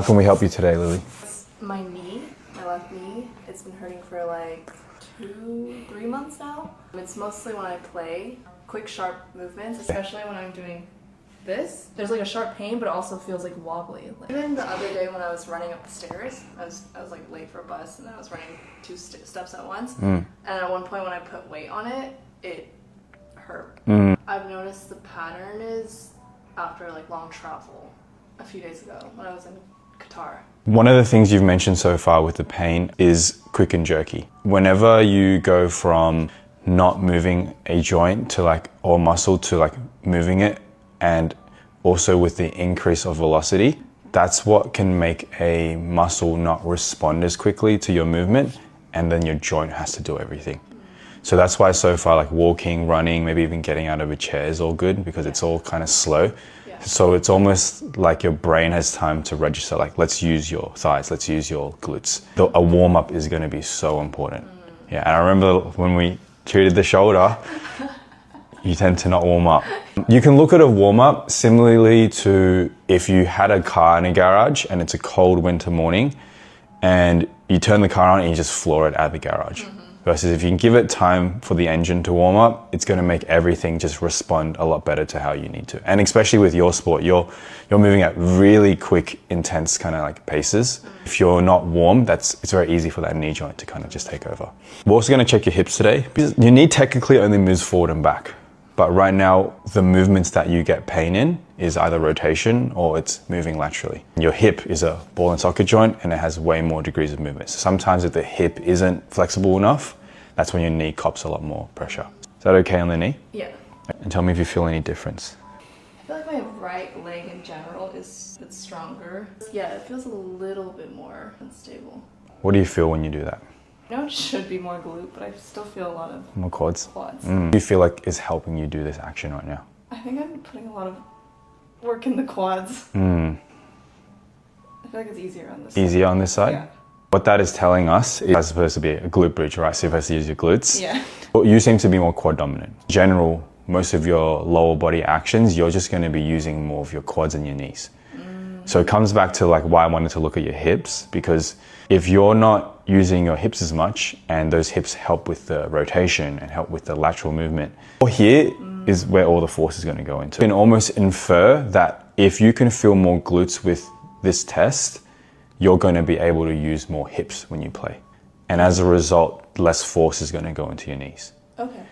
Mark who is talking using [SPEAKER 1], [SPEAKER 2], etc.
[SPEAKER 1] How can we help you today, Lily?
[SPEAKER 2] My knee, my left knee, it's been hurting for like 2-3 months now. It's mostly when I play, quick sharp movements, especially when I'm doing this. There's like a sharp pain, but it also feels like wobbly. Even the other day when I was running up the stairs, I was like late for a bus and I was running 2 steps at once. And at one point when I put weight on it, it hurt. I've noticed the pattern is after like long travel a few days ago when I was in Qatar.
[SPEAKER 1] One of the things you've mentioned so far with the pain is quick and jerky. Whenever you go from not moving a joint to like, or muscle to like moving it, and also with the increase of velocity, that's what can make a muscle not respond as quickly to your movement, and then your joint has to do everything. So that's why so far like walking, running, maybe even getting out of a chair is all good because it's all kind of slow. So it's almost like your brain has time to register, like let's use your thighs, let's use your glutes. A warm up is going to be so important. Yeah, and I remember when we treated the shoulder, you tend to not warm up. You can look at a warm up similarly to if you had a car in a garage and it's a cold winter morning and you turn the car on and you just floor it out of the garage. Versus if you can give it time for the engine to warm up, it's going to make everything just respond a lot better to how you need to. And especially with your sport, you're moving at really quick, intense kind of like paces. If you're not warm, it's very easy for that knee joint to kind of just take over. We're also going to check your hips today. Your knee technically only moves forward and back. But right now, the movements that you get pain in is either rotation or it's moving laterally. Your hip is a ball and socket joint and it has way more degrees of movement. So sometimes if the hip isn't flexible enough, that's when your knee cops a lot more pressure. Is that okay on the knee?
[SPEAKER 2] Yeah.
[SPEAKER 1] And tell me if you feel any difference.
[SPEAKER 2] I feel like my right leg in general is a bit stronger. Yeah, it feels a little bit more unstable.
[SPEAKER 1] What do you feel when you do that?
[SPEAKER 2] I know it should be more glute, but I still feel a lot of
[SPEAKER 1] More quads?
[SPEAKER 2] quads.
[SPEAKER 1] Do you feel like is helping you do this action right now?
[SPEAKER 2] I think I'm putting a lot of work in the quads. I feel like it's easier on this side.
[SPEAKER 1] Easier on this side?
[SPEAKER 2] Yeah.
[SPEAKER 1] What that is telling us is it's supposed to be a glute bridge, right? So you're supposed to use your glutes.
[SPEAKER 2] Yeah.
[SPEAKER 1] But you seem to be more quad dominant. In general, most of your lower body actions, you're just going to be using more of your quads and your knees. So it comes back to like why I wanted to look at your hips, because if you're not using your hips as much and those hips help with the rotation and help with the lateral movement, here is where all the force is going to go into. You can almost infer that if you can feel more glutes with this test, you're going to be able to use more hips when you play. And as a result, less force is going to go into your knees.
[SPEAKER 2] Okay.